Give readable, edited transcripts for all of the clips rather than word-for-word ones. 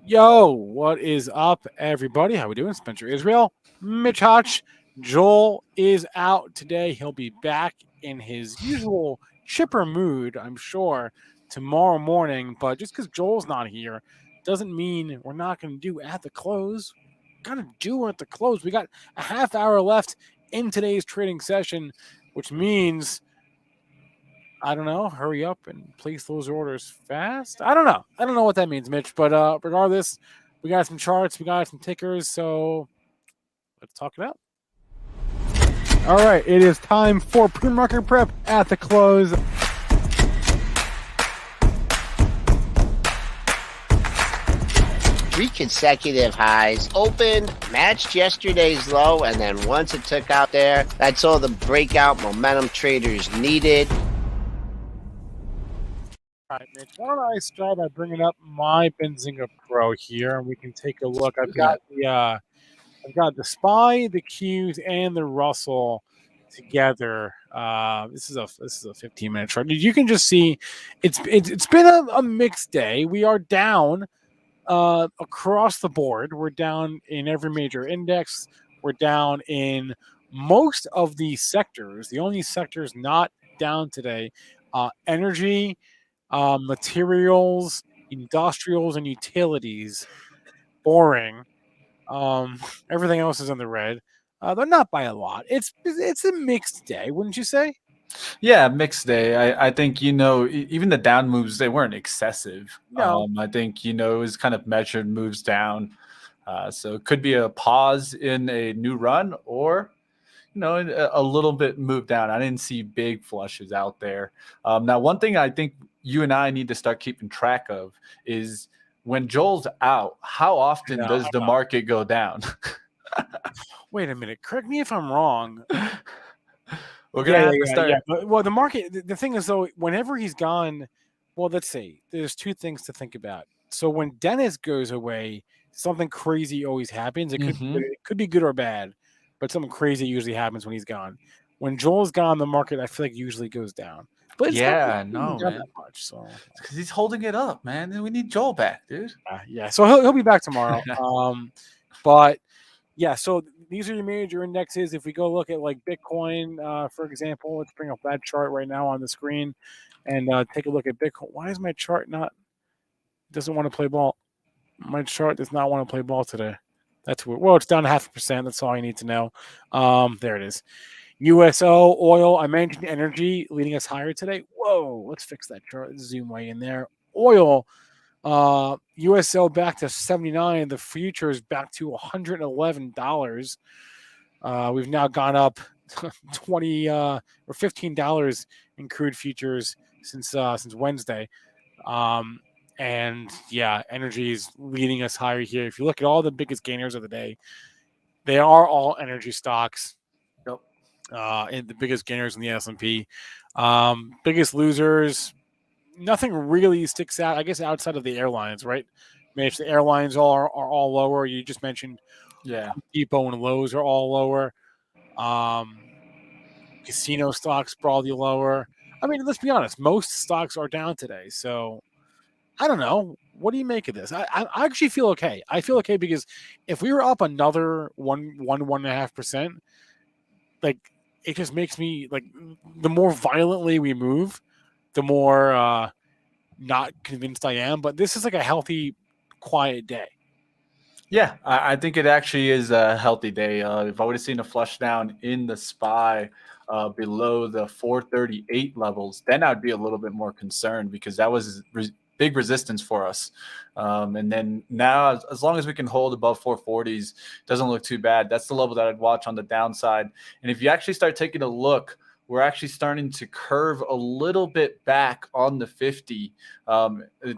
Yo, what is up, everybody? How we doing? Spencer Israel, Mitch Hotch. Joel is out today. He'll be back in his usual chipper mood, I'm sure, tomorrow morning. But just because Joel's not here doesn't mean we're not going to do at the close. Got to do at the close. We got a half hour left in today's trading session, which means I don't know. Hurry up and place those orders fast. I don't know. I don't know what that means, Mitch. But regardless, we got some charts, we got some tickers. So let's talk it out. All right, it is time for pre-market prep at the close. Three consecutive highs, opened, matched yesterday's low, and then once it took out there, that's all the breakout momentum traders needed. All right, Mitch. Why don't I start by bringing up my Benzinga Pro here, and we can take a look. I've got the SPY, the Qs, and the Russell together. This is a 15-minute chart. You can just see it's been a mixed day. We are down across the board. We're down in every major index. We're down in most of the sectors. The only sectors not down today, energy, materials, industrials, and utilities. Boring. Everything else is in the red. They're not by a lot. It's a mixed day, wouldn't you say? Yeah, mixed day. I think, even the down moves, they weren't excessive. No. I think, it was kind of measured moves down. So it could be a pause in a new run or, a little bit move down. I didn't see big flushes out there. Now, one thing I think you and I need to start keeping track of is when Joel's out, how often does the market go down? Wait a minute. Correct me if I'm wrong. We're gonna have to start. Yeah. Well, the market. The thing is, though, whenever he's gone, well, let's see. There's two things to think about. So when Dennis goes away, something crazy always happens. It could be good or bad, but something crazy usually happens when he's gone. When Joel's gone, the market I feel like usually goes down. But it's not down man. That much. So because he's holding it up, man. We need Joel back, dude. Yeah. So he'll be back tomorrow. But yeah, so these are your major indexes. If we go look at like Bitcoin, for example, let's bring up that chart right now on the screen and take a look at Bitcoin. Why is my chart doesn't want to play ball? My chart does not want to play ball today. That's weird. Well, it's down 0.5%. That's all you need to know. There it is. USO oil. I mentioned energy leading us higher today. Whoa, let's fix that chart. Zoom way in there. Oil. USO back to 79. The futures back to $111. We've now gone up $20 or $15 in crude futures since Wednesday. And yeah, energy is leading us higher here. If you look at all the biggest gainers of the day, they are all energy stocks. Yep. And the biggest gainers in the S&P. Biggest losers. Nothing really sticks out, I guess, outside of the airlines, right? Mitch, the airlines are all lower. You just mentioned, Depot and Lowe's are all lower. Casino stocks broadly lower. I mean, let's be honest, most stocks are down today. So I don't know. What do you make of this? I actually feel okay. I feel okay because if we were up another 1.5%, like it just makes me like the more violently we move, the more not convinced I am. But this is like a healthy, quiet day. Yeah, I think it actually is a healthy day. If I would have seen a flush down in the SPY below the 438 levels, then I'd be a little bit more concerned because that was big resistance for us. And then now, as long as we can hold above 440s, doesn't look too bad. That's the level that I'd watch on the downside. And if you actually start taking a look, we're actually starting to curve a little bit back on the 50,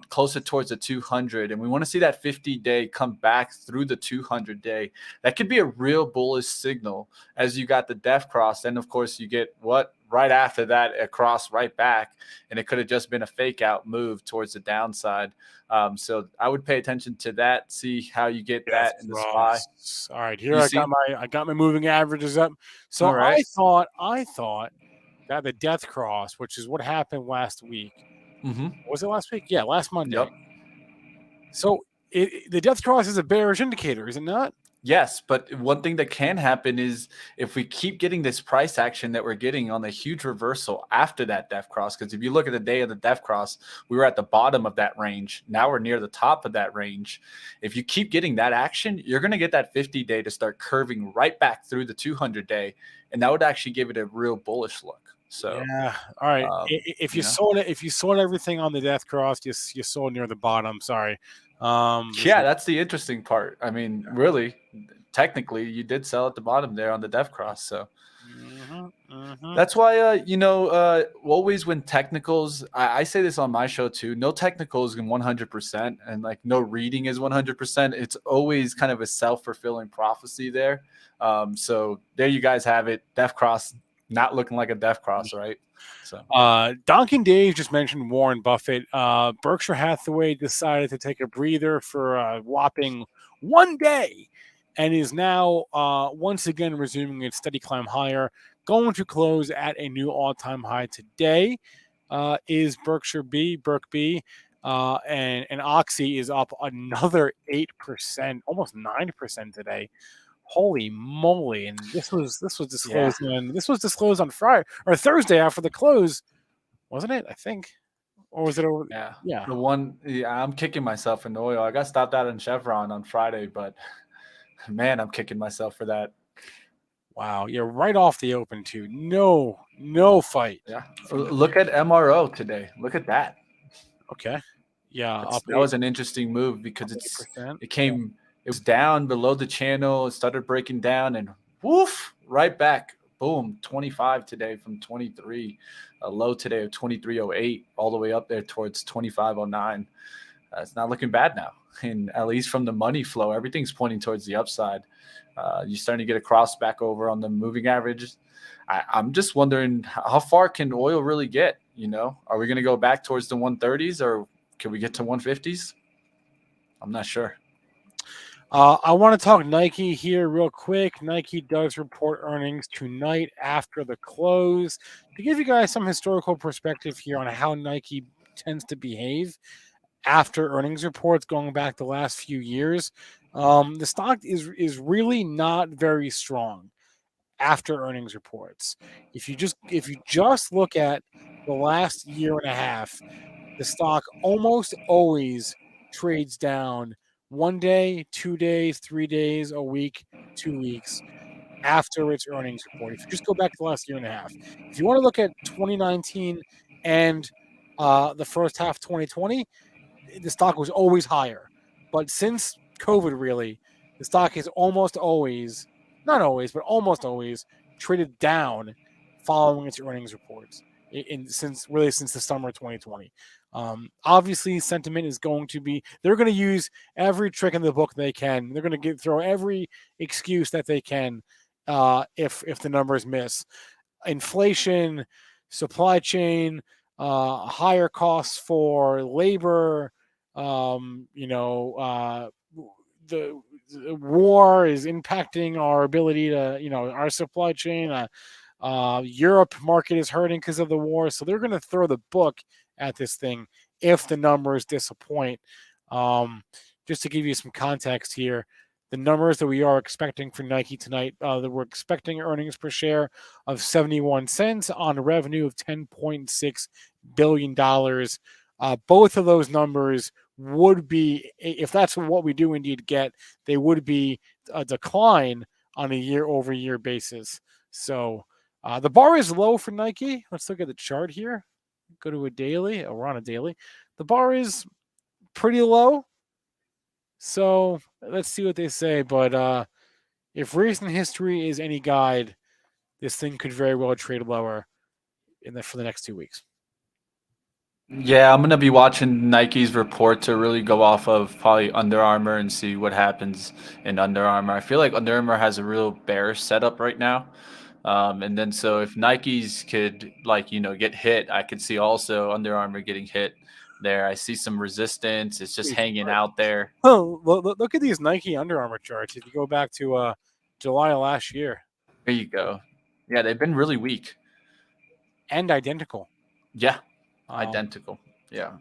closer towards the 200. And we want to see that 50-day come back through the 200-day. That could be a real bullish signal as you got the death cross. Then, of course, you get what? Right after that, a cross right back. And it could have just been a fake out move towards the downside. So I would pay attention to that, see how you get that in the SPY. All right, here I got my moving averages up. So right. I thought that the death cross, which is what happened last week. Mm-hmm. Was it last week? Yeah, last Monday. Yep. So the death cross is a bearish indicator, is it not? Yes, but one thing that can happen is if we keep getting this price action that we're getting on the huge reversal after that death cross, because if you look at the day of the death cross, we were at the bottom of that range. Now we're near the top of that range. If you keep getting that action, you're going to get that 50-day to start curving right back through the 200-day, and that would actually give it a real bullish look. So, yeah, all right. If you sold it, if you sold everything on the death cross, you sold near the bottom. Sorry. Yeah, that's the interesting part. I mean, really, technically, you did sell at the bottom there on the death cross. So that's why, always when technicals, I say this on my show too, no technicals in 100% and like no reading is 100%. It's always kind of a self-fulfilling prophecy there. So there you guys have it. Death cross not looking like a death cross, right? So Donkin Dave just mentioned Warren Buffett. Berkshire Hathaway decided to take a breather for a whopping 1 day and is now once again resuming its steady climb higher, going to close at a new all-time high today. Is Berkshire Berk B, and Oxy is up another 8%, almost 9% today. Holy moly! And this was disclosed on Friday or Thursday after the close, wasn't it? I think, or was it? Yeah. The one, I'm kicking myself in oil. I got stopped out in Chevron on Friday, but man, I'm kicking myself for that. Wow, yeah, right off the open too. No fight. Yeah, look at MRO today. Look at that. Okay, yeah, that was an interesting move because it was down below the channel. It started breaking down and woof, right back. Boom, 25 today from 23. A low today of 23.08, all the way up there towards 25.09. It's not looking bad now. And at least from the money flow, everything's pointing towards the upside. You're starting to get a cross back over on the moving averages. I'm just wondering how far can oil really get? Are we going to go back towards the 130s or can we get to 150s? I'm not sure. I want to talk Nike here real quick. Nike does report earnings tonight after the close. To give you guys some historical perspective here on how Nike tends to behave after earnings reports going back the last few years, the stock is really not very strong after earnings reports. If you just look at the last year and a half, the stock almost always trades down 1 day, 2 days, 3 days, a week, 2 weeks after its earnings report. If you just go back to the last year and a half, if you want to look at 2019 and the first half of 2020, the stock was always higher. But since COVID, really, the stock is almost always, not always, but almost always traded down following its earnings reports since the summer of 2020. Obviously, sentiment is going to be, they're going to use every trick in the book they can. They're going to throw every excuse that they can if the numbers miss. Inflation, supply chain, higher costs for labor, the war is impacting our ability to, our supply chain. Europe market is hurting because of the war, so they're going to throw the book at this thing if the numbers disappoint. Just to give you some context here, the numbers that we are expecting for Nike tonight, that we're expecting earnings per share of 71 cents on a revenue of $10.6 billion. Both of those numbers would be, if that's what we do indeed get, they would be a decline on a year-over-year basis. So the bar is low for Nike. Let's look at the chart here. Go to a daily. We're on a daily. The bar is pretty low. So let's see what they say. But if recent history is any guide, this thing could very well trade lower for the next 2 weeks. Yeah, I'm going to be watching Nike's report to really go off of probably Under Armour and see what happens in Under Armour. I feel like Under Armour has a real bearish setup right now. And then so if Nike's could get hit, I could see also Under Armour getting hit there. I see some resistance. It's just hanging out there. Oh, look at these Nike Under Armour charts. If you go back to July of last year. There you go. Yeah, they've been really weak. And identical. Yeah, identical. Yeah.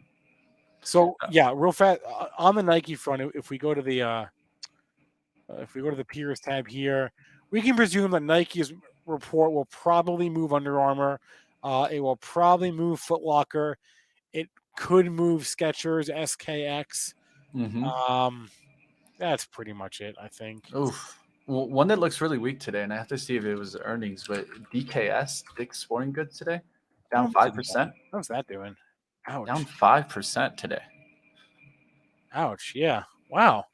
So yeah, real fast on the Nike front, if we go to the peers tab here, we can presume that Nike's report will probably move Under Armour. It will probably move Foot Locker. It could move Skechers, SKX. That's pretty much it, I think. Oof. Well, one that looks really weak today, and I have to see if it was earnings, but DKS, Dick's Sporting Goods today, down 5%. How's that doing? Ouch. Down 5% today. Ouch. Yeah. Wow.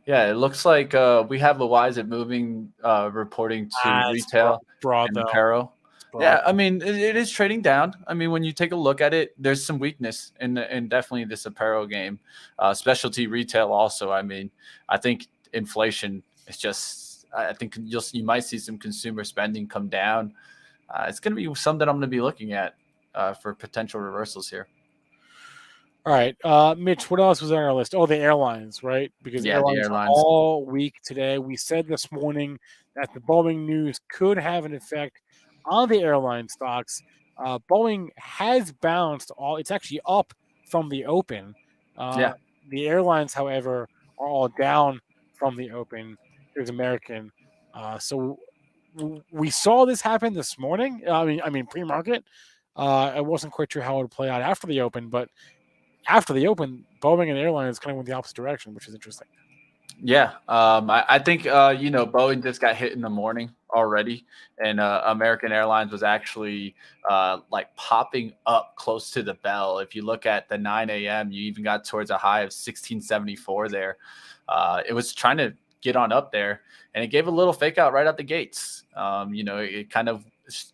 Yeah, it looks like we have the Why Is It Moving reporting to retail and apparel. Yeah, I mean, it is trading down. I mean, when you take a look at it, there's some weakness in definitely this apparel game. Specialty retail also. I mean, I think inflation is just – I think you might see some consumer spending come down. It's going to be something I'm going to be looking at for potential reversals here. All right. Mitch, what else was on our list? Oh, the airlines, right? Because airlines are all weak today. We said this morning that the Boeing news could have an effect on the airline stocks. Boeing has bounced it's actually up from the open. The airlines, however, are all down from the open. Here's American. So we saw this happen this morning. I mean pre-market. I wasn't quite sure how it would play out after the open, but after the open, Boeing and airlines kind of went the opposite direction, which is interesting. Yeah, I think Boeing just got hit in the morning already, and American Airlines was actually like popping up close to the bell. If you look at the 9 a.m., you even got towards a high of 1674 there. It was trying to get on up there, and it gave a little fake out right out the gates. It kind of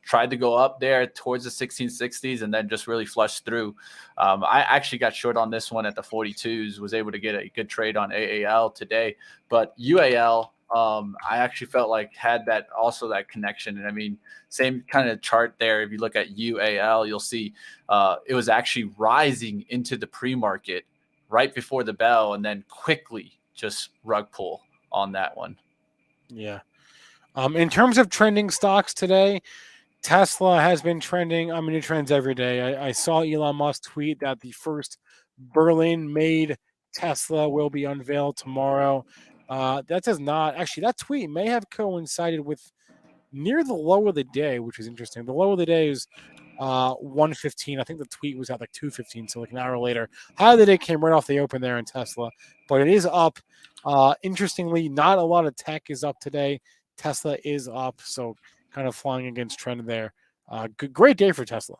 tried to go up there towards the 1660s and then just really flushed through. I actually got short on this one at the 42s, was able to get a good trade on AAL today, but UAL, I actually felt like had that connection. And I mean, same kind of chart there. If you look at UAL, you'll see it was actually rising into the pre-market right before the bell and then quickly just rug pull on that one. Yeah. In terms of trending stocks today, Tesla has been trending. I'm in new trends every day. I saw Elon Musk tweet that the first Berlin-made Tesla will be unveiled tomorrow. That does not actually. That tweet may have coincided with near the low of the day, which is interesting. The low of the day is 1:15. I think the tweet was at like 2:15, so like an hour later. High of the day came right off the open there in Tesla, but it is up. Interestingly, not a lot of tech is up today. Tesla is up, so kind of flying against trend there. Great day for Tesla.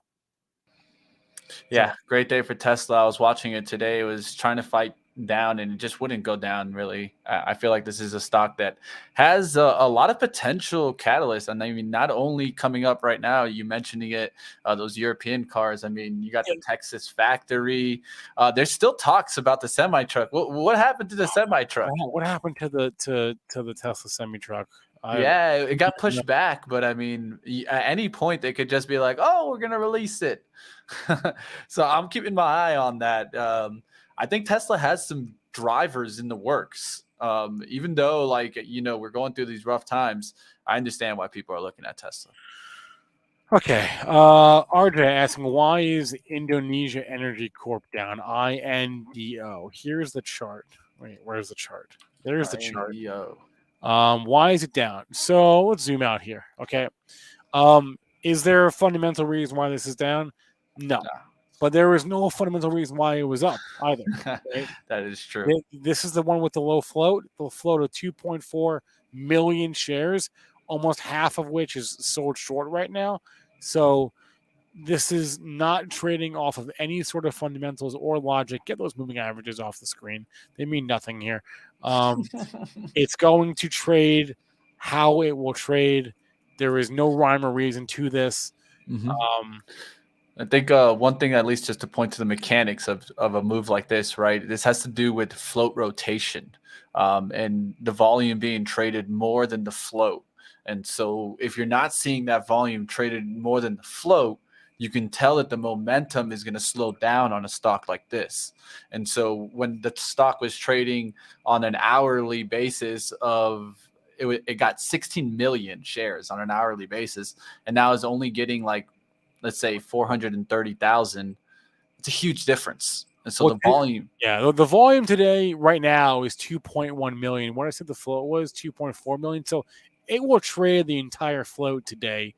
Yeah, great day for Tesla. I was watching it today. It was trying to fight down and it just wouldn't go down really. I feel like this is a stock that has a lot of potential catalysts. And I mean, not only coming up right now, you mentioning it, those European cars. I mean, you got the Texas factory. There's still talks about the semi truck. What happened to the semi truck? What happened to the Tesla semi truck? Yeah, it got pushed back, but I mean, at any point they could just be like, "Oh, we're gonna release it." So I'm keeping my eye on that. I think Tesla has some drivers in the works. Even though, we're going through these rough times, I understand why people are looking at Tesla. Okay. RJ asking, why is Indonesia Energy Corp down? INDO. Here's the chart. Wait, where's the chart? There's the chart. Why is it down? So let's zoom out here. Okay. Is there a fundamental reason why this is down? No. But there is no fundamental reason why it was up either. Right? That is true. This is the one with the low float. The float of 2.4 million shares, almost half of which is sold short right now. So this is not trading off of any sort of fundamentals or logic. Get those moving averages off the screen. They mean nothing here. It's going to trade how it will trade. There is no rhyme or reason to this. I think one thing, at least just to point to the mechanics of a move like this, right? This has to do with float rotation and the volume being traded more than the float. And so if you're not seeing that volume traded more than the float, you can tell that the momentum is going to slow down on a stock like this. And so when the stock was trading on an hourly basis it got 16 million shares on an hourly basis, and now is only getting let's say 430,000. It's a huge difference. And so the volume. Yeah, the volume today right now is 2.1 million. What I said the float was 2.4 million. So it will trade the entire float today,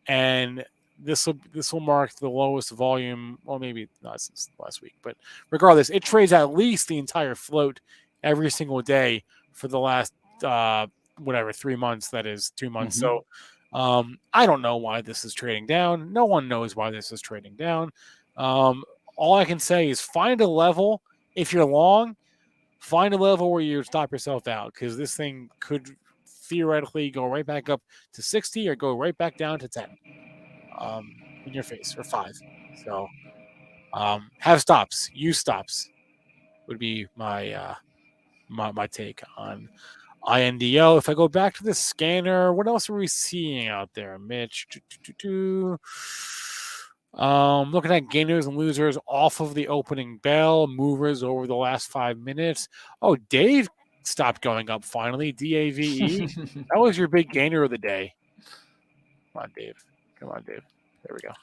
and this will mark the lowest volume. Well, maybe not since last week, but regardless, it trades at least the entire float every single day for the last 3 months. That is 2 months. Mm-hmm. So I don't know why this is trading down. No one knows why this is trading down. All I can say is find a level. If you're long, find a level where you stop yourself out, because this thing could theoretically go right back up to 60 or go right back down to 10 in your face, or 5. So have stops. Use stops would be my my take on INDO. If I go back to the scanner, what else are we seeing out there, Mitch? Looking at gainers and losers off of the opening bell, movers over the last 5 minutes. Oh, Dave stopped going up finally. DAVE. That was your big gainer of the day. Come on, Dave. There we go.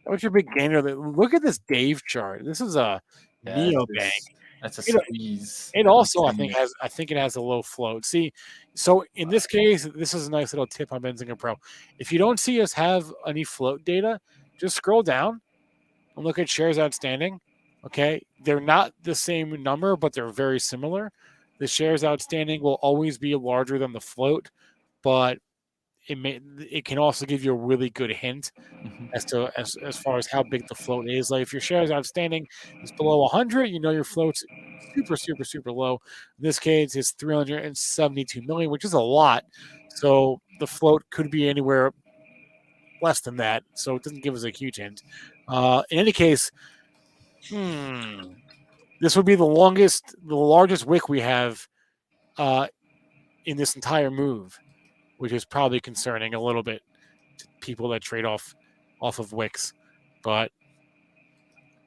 That was your big gainer. Look at this Dave chart. This is a neobank. That's a squeeze. It also, I think it has a low float. See, so in this case, this is a nice little tip on Benzinga Pro. If you don't see us have any float data, just scroll down and look at shares outstanding. Okay, they're not the same number, but they're very similar. The shares outstanding will always be larger than the float, but it can also give you a really good hint as far as how big the float is. Like if your shares outstanding is below 100, you know your float's super low. In this case, it's 372 million, which is a lot. So the float could be anywhere less than that. So it doesn't give us a huge hint. In any case, this would be the largest wick we have in this entire move, which is probably concerning a little bit to people that trade off of wicks. But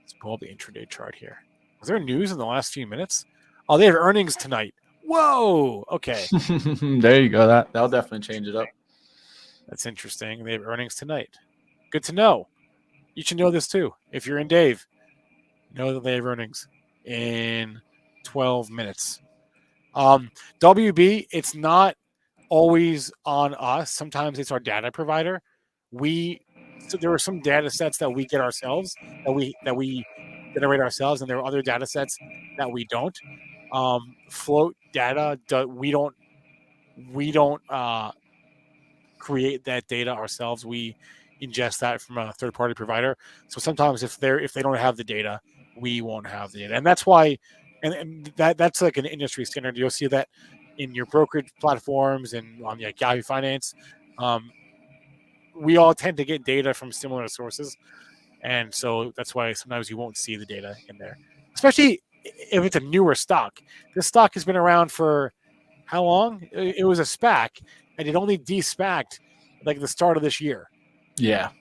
let's pull up the intraday chart here. Was there news in the last few minutes? Oh, they have earnings tonight. Whoa. Okay. There you go. That'll definitely change it up. That's interesting. They have earnings tonight. Good to know. You should know this too. If you're in Dave, know that they have earnings in 12 minutes. WB, it's not always on us. Sometimes it's our data provider. So there are some data sets that we get ourselves, that we generate ourselves, and there are other data sets that we don't. Float data, we don't create that data ourselves. We ingest that from a third party provider. So sometimes if they don't have the data, we won't have the data, and that's why. And that's like an industry standard. You'll see that in your brokerage platforms and on the Yahoo Finance. We all tend to get data from similar sources, and so that's why sometimes you won't see the data in there, especially if it's a newer stock. This stock has been around for how long? It was a SPAC, and it only de-SPACed like the start of this year. Yeah.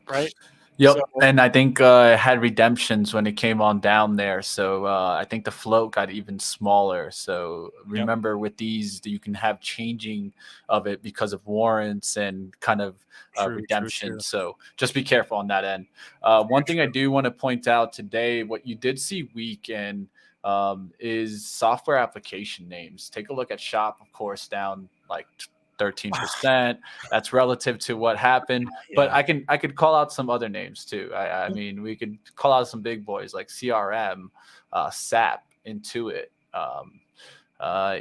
Right? Yep. So, and I think it had redemptions when it came on down there. So I think the float got even smaller. So remember with these, you can have changing of it because of warrants and kind of redemption. True. So just be careful on that end. One thing I do want to point out today, what you did see weekend is software application names. Take a look at Shop, of course, down like 13%. That's relative to what happened. But I could call out some other names too. I mean, we could call out some big boys like CRM, SAP, Intuit.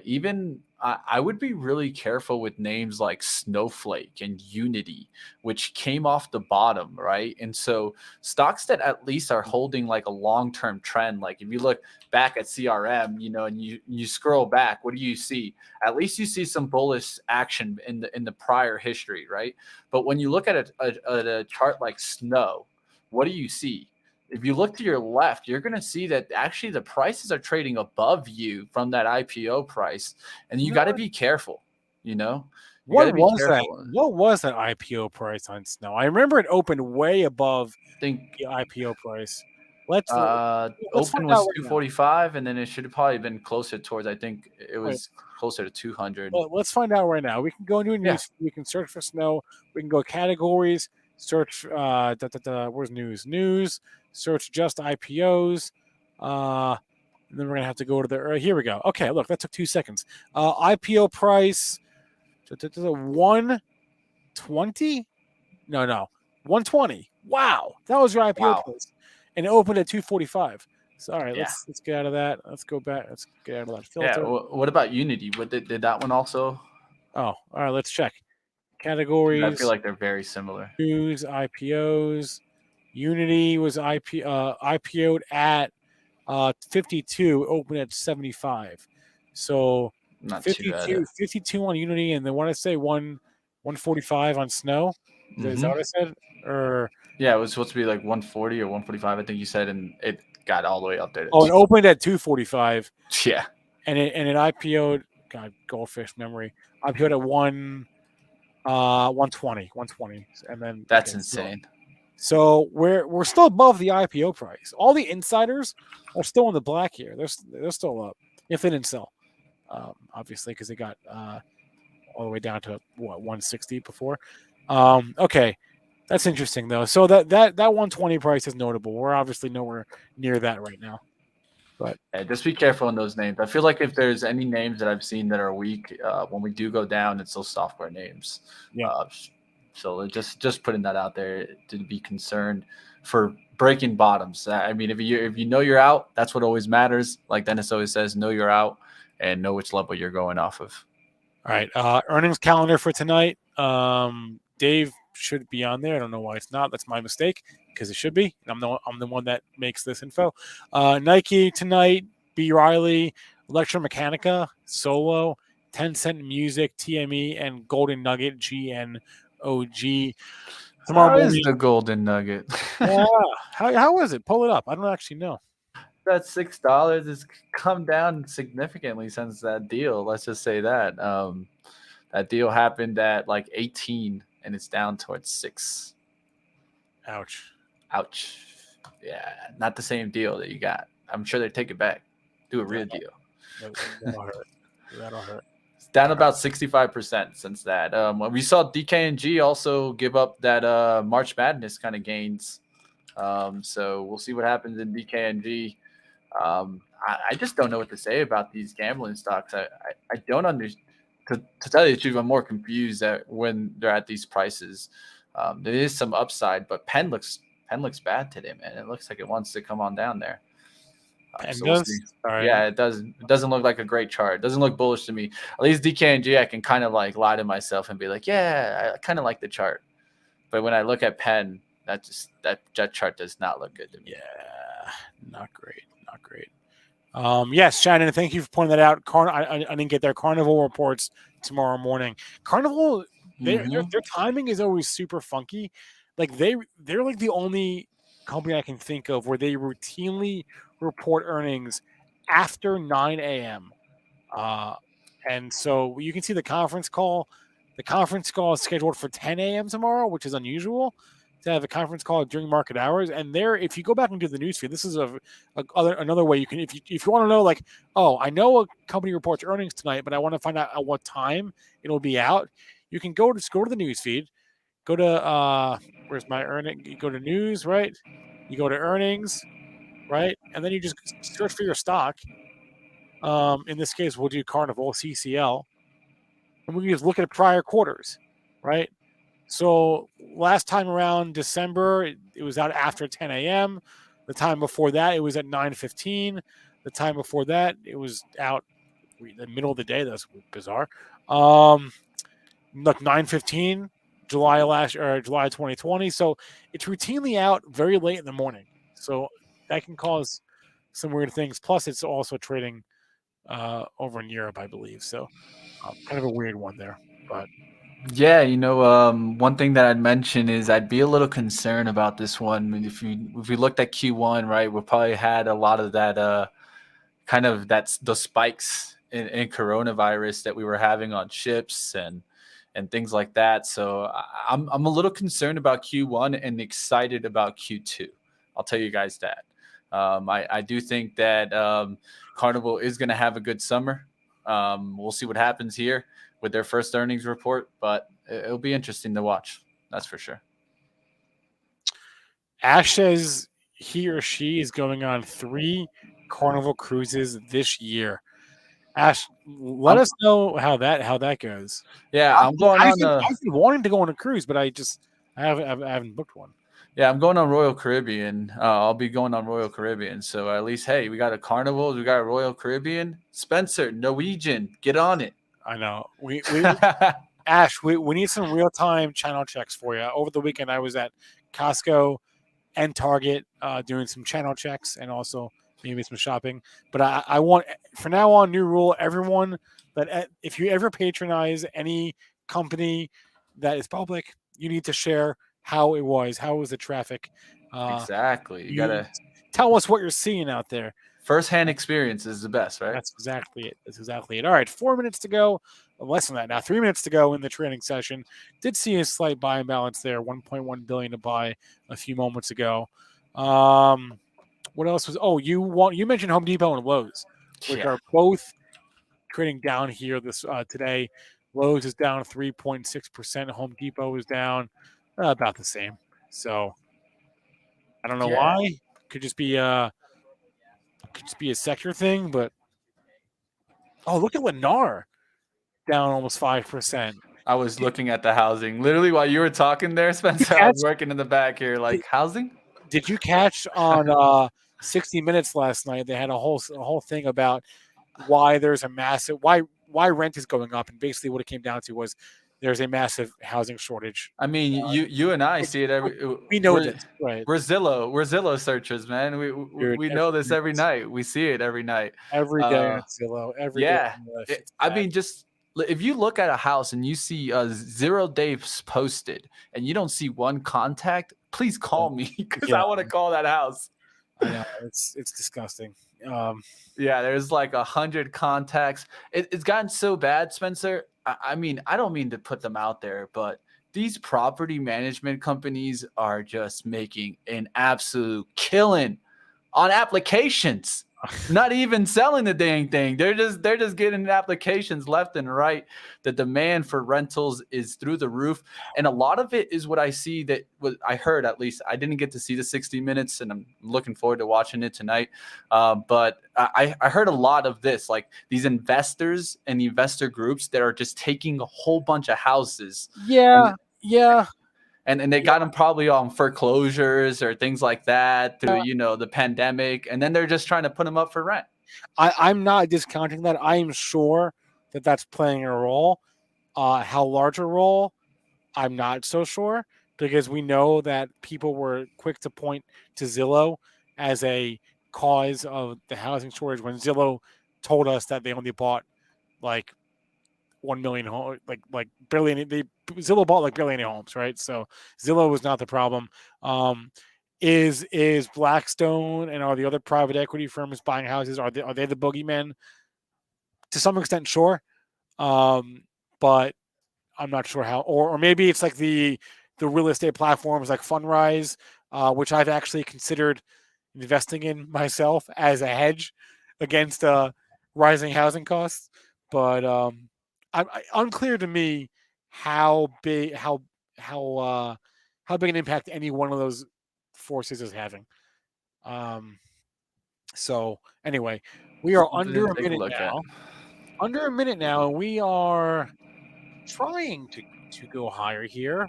Even I would be really careful with names like Snowflake and Unity, which came off the bottom, right? And so stocks that at least are holding like a long-term trend, like if you look back at CRM, and you scroll back, what do you see? At least you see some bullish action in the prior history, right? But when you look at a chart like Snow, what do you see? If you look to your left, you're going to see that actually the prices are trading above you from that IPO price, and you got to be careful. What was that? What was that IPO price on Snow? I remember it opened way above the IPO price. Let's open was 245, and then it should have probably been closer towards. I think it was closer to 200. Well, let's find out right now. We can go into a news. We can search for Snow. We can go categories. Search. Where's news? News. Search just IPOs. And then we're gonna have to go to the. Here we go. Okay, look, that took 2 seconds. IPO price 120. No, 120. Wow, that was your IPO Wow. price, and it opened at 245. So all right, Yeah. let's get out of that. Let's go back. Let's get out of that Yeah. filter. What about Unity? What did that one also? Oh, all right, let's check 'Cause I categories. feel like they're very similar. News, IPOs. Unity was IPO'd at 52, opened at 75. So Not too 52, bad. 52 on Unity, and then what I say 145 on Snow. Is that what I said? Or Yeah, it was supposed to be like 140 or 145, I think you said, and it got all the way up there. oh, it opened at 245, Yeah. and it IPO'd. God, goldfish memory. IPO'd at 120, and then That's okay, insane. So we're still above the IPO price. All the insiders are still in the black here. They're still up if they didn't sell, obviously, because they got all the way down to what 160 before. Okay, that's interesting though. So that 120 price is notable. We're obviously nowhere near that right now. But yeah, just be careful on those names. I feel like if there's any names that I've seen that are weak, when we do go down, it's those software names. Yeah. So just putting that out there to be concerned for breaking bottoms. I mean, if you know you're out, that's what always matters. Like Dennis always says, know you're out and know which level you're going off of. All right, earnings calendar for tonight. Dave should be on there. I don't know why it's not. That's my mistake because it should be. I'm the one that makes this info. Nike tonight. B. Riley, Electromechanica, Solo, 10 Cent Music, TME, and Golden Nugget, GNOG. Tomorrow How is morning. the golden nugget? Yeah. How is it? Pull it up. I don't actually know. That $6 has come down significantly since that deal. Let's just say that. That deal happened at like 18 and it's down towards 6. Ouch. Yeah, not the same deal that you got. I'm sure they take it back. Do a real deal. That'll hurt. That'll hurt. It's down about 65% since that. We saw DKNG also give up that March Madness kind of gains. So we'll see what happens in DKNG. I just don't know what to say about these gambling stocks. I don't understand. To tell you the truth, I'm more confused at when they're at these prices. There is some upside, but Penn looks bad today, man. It looks like it wants to come on down there. And So we'll does see. right. Yeah, it does. It doesn't look like a great chart. It doesn't look bullish to me. At least DKNG, I can kind of like lie to myself and be like, yeah, I kind of like the chart. But when I look at Penn, that chart does not look good to me. Yeah, not great. Yes, Shannon, thank you for pointing that out. I didn't get their Carnival reports tomorrow morning. Carnival, their timing is always super funky. Like they're like the only company I can think of where they routinely report earnings after 9 a.m. And so you can see the conference call. The conference call is scheduled for 10 a.m. tomorrow, which is unusual to have a conference call during market hours. And there, if you go back and do the newsfeed, this is another way you can, if you want to know, like, oh, I know a company reports earnings tonight, but I want to find out at what time it'll be out. You can go to the newsfeed, go to where's my earning? You go to news, right? You go to earnings, right? And then you just search for your stock. In this case, we'll do Carnival, CCL, and we can just look at prior quarters, right? So last time around December, it was out after 10 a.m. The time before that, it was at 9:15. The time before that, it was out in the middle of the day. That's bizarre. Like 9:15, July 2020. So it's routinely out very late in the morning. So that can cause some weird things. Plus, it's also trading over in Europe, I believe. So kind of a weird one there, but. Yeah, one thing that I'd mention is I'd be a little concerned about this one. I mean, if we looked at Q1, right, we probably had a lot of that the spikes in coronavirus that we were having on ships and things like that. So I'm a little concerned about Q1 and excited about Q2. I'll tell you guys that. I do think that Carnival is going to have a good summer. We'll see what happens here with their first earnings report, but it'll be interesting to watch. That's for sure. Ash says he or she is going on 3 Carnival cruises this year. Ash, let us know how that goes. Yeah, I'm going on I've been wanting to go on a cruise, but I haven't booked one. Yeah, I'm going on Royal Caribbean. I'll be going on Royal Caribbean. So at least, hey, we got a Carnival, we got a Royal Caribbean. Spencer, Norwegian, get on it. I know. Ash, we need some real time channel checks for you. Over the weekend, I was at Costco and Target doing some channel checks and also maybe some shopping. But I want, for now on, new rule: everyone that if you ever patronize any company that is public, you need to share how it was the traffic. Exactly. You gotta tell us what you're seeing out there. First-hand experience is the best, right? That's exactly it. All right, 4 minutes to go. Less than that now. 3 minutes to go in the trading session. Did see a slight buy imbalance there. 1.1 billion to buy a few moments ago. What else was? Oh, you mentioned Home Depot and Lowe's, which are both trading down here this today. Lowe's is down 3.6%. Home Depot is down about the same. So I don't know why. Could just be a sector thing, but look at Lennar, down almost 5%. I was looking at the housing. Literally while you were talking there, Spencer, I was working in the back here, like housing. Did you catch on 60 Minutes last night? They had a whole thing about why there's a massive why rent is going up, and basically what it came down to was there's a massive housing shortage. I mean, you and I see it every. We know this, right? We're Zillow searchers, man. We know this every night. We see it every night. Every day on Zillow. Every day. I mean, just if you look at a house and you see 0 days posted and you don't see one contact, please call me because I want to call that house. I know it's disgusting. There's like 100 contacts. It's gotten so bad, Spencer. I mean, I don't mean to put them out there, but these property management companies are just making an absolute killing on applications. Not even selling the dang thing. They're just getting applications left and right. The demand for rentals is through the roof. And a lot of it is what I see I heard, at least. I didn't get to see the 60 Minutes, and I'm looking forward to watching it tonight. But I heard a lot of this, like these investors and investor groups that are just taking a whole bunch of houses. And they got them probably on foreclosures or things like that through, the pandemic. And then they're just trying to put them up for rent. I'm not discounting that. I'm sure that that's playing a role. How large a role, I'm not so sure, because we know that people were quick to point to Zillow as a cause of the housing shortage when Zillow told us that they only bought like 1 million homes, like barely any. Zillow bought like barely any homes, right? So Zillow was not the problem. Is Blackstone and are the other private equity firms buying houses? Are they the boogeymen? To some extent, sure, but I'm not sure how. Or maybe it's like the real estate platforms like Fundrise, which I've actually considered investing in myself as a hedge against rising housing costs, but unclear to me how big an impact any one of those forces is having. So anyway, we are under a minute now. Under a minute now, and we are trying to go higher here.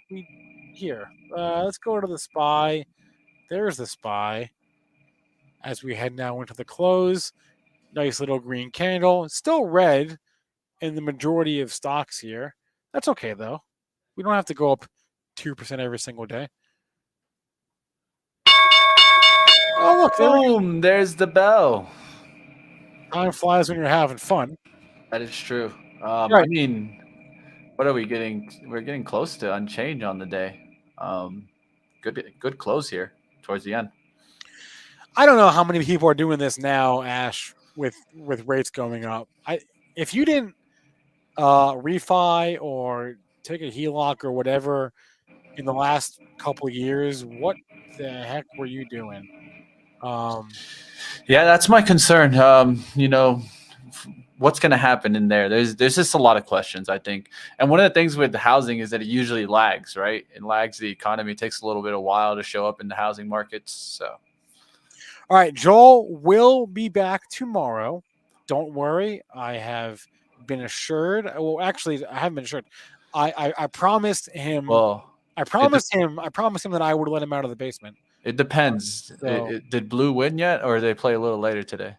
Let's go to the SPY. There's the SPY. As we head now into the close, nice little green candle. Still red in the majority of stocks here. That's okay, though. We don't have to go up 2% every single day. Oh, look. Boom. There's the bell. Time flies when you're having fun. That is true. I mean, what are we getting? We're getting close to unchanged on the day. Good close here towards the end. I don't know how many people are doing this now, Ash, with rates going up. If you didn't refi or take a HELOC or whatever in the last couple of years, what the heck were you doing? Yeah, that's my concern. What's going to happen in there? There's just a lot of questions, I think. And one of the things with the housing is that it usually lags, right? It lags the economy. It takes a little bit of while to show up in the housing markets. So All right, Joel will be back tomorrow. Don't worry. I have been assured. Well, actually, I haven't been assured. I promised him. Well, I promised him that I would let him out of the basement. it depends. Did Blue win yet, or they play a little later today?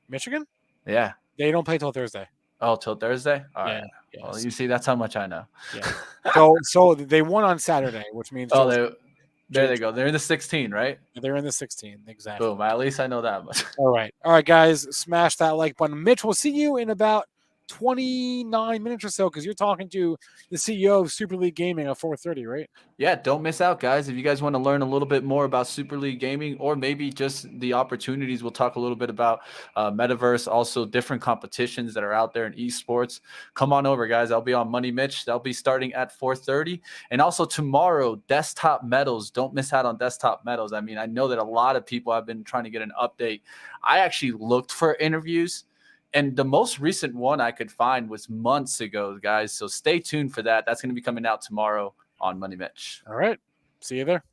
Michigan? Yeah. They don't play till Thursday. Oh, till Thursday? All right. Yes. Well, you see, that's how much I know. Yeah. So they won on Saturday, which means there they go. They're in the 16, right? They're in the 16. Exactly. Boom. At least I know that much. All right, guys. Smash that like button. Mitch, we'll see you in about 29 minutes or so because you're talking to the CEO of Super League Gaming at 4:30, right? Yeah, don't miss out, guys. If you guys want to learn a little bit more about Super League Gaming or maybe just the opportunities, we'll talk a little bit about Metaverse, also different competitions that are out there in esports. Come on over, guys. I'll be on Money Mitch. That'll be starting at 4:30. And also tomorrow, Desktop Medals. Don't miss out on Desktop Medals. I mean, I know that a lot of people have been trying to get an update. I actually looked for interviews, and the most recent one I could find was months ago, guys. So stay tuned for that. That's going to be coming out tomorrow on Money Mitch. All right. See you there.